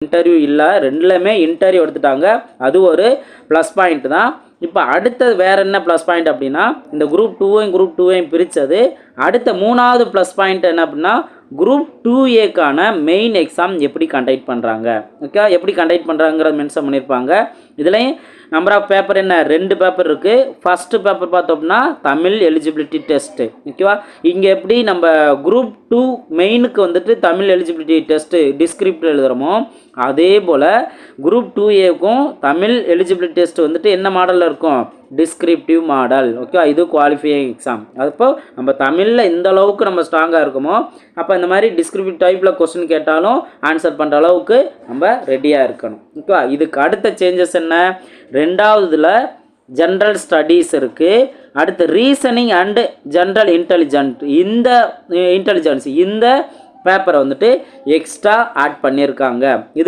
Interview இல்லை, ரெண்டுலேயுமே interview எடுத்துட்டாங்க. அது ஒரு ப்ளஸ் பாயிண்ட் தான். இப்போ அடுத்தது வேறு என்ன ப்ளஸ் பாயிண்ட் அப்படின்னா, இந்த குரூப் 2வையும் பிரித்தது. அடுத்த 3வது ப்ளஸ் பாயிண்ட் என்ன அப்படின்னா, குரூப் 2ஏக்கான மெயின் எக்ஸாம் எப்படி கண்டக்ட் பண்ணுறாங்க, ஓகே, எப்படி கண்டக்ட் பண்ணுறாங்கிறத மென்ஷன் பண்ணியிருப்பாங்க. இதுலேயும் நம்பர் ஆஃப் பேப்பர் என்ன, 2 பேப்பர் இருக்குது. ஃபஸ்ட்டு பேப்பர் பார்த்தோம்னா தமிழ் எலிஜிபிலிட்டி டெஸ்ட்டு, ஓகேவா. இங்கே எப்படி நம்ம குரூப் 2 மெயினுக்கு வந்துட்டு தமிழ் எலிஜிபிலிட்டி டெஸ்ட்டு டிஸ்கிரிப்டிவ் எழுதுகிறோமோ, அதே போல் குரூப் 2ஏக்கும் தமிழ் எலிஜிபிலிட்டி டெஸ்ட் வந்துட்டு என்ன மாடலில் இருக்கும், டிஸ்கிரிப்டிவ் மாடல், ஓகே. இது குவாலிஃபையிங் எக்ஸாம். அப்போ நம்ம தமிழில் எந்த அளவுக்கு நம்ம ஸ்ட்ராங்காக இருக்குமோ, அப்போ இந்த மாதிரி டிஸ்கிரிப்டிவ் டைப்பில் கொஸ்டின் கேட்டாலும் ஆன்சர் பண்ணுற அளவுக்கு நம்ம ரெடியாக இருக்கணும், ஓகேவா. இதுக்கு அடுத்த சேஞ்சஸ் என்ன, 2வதுல ஜென்ரல் ஸ்டடீஸ் இருக்குது. அடுத்து ரீசனிங் அண்டு ஜென்ரல் இன்டெலிஜென்ஸ் இந்த பேப்பரை வந்துட்டு எக்ஸ்ட்ரா ஆட் பண்ணியிருக்காங்க. இதுக்கு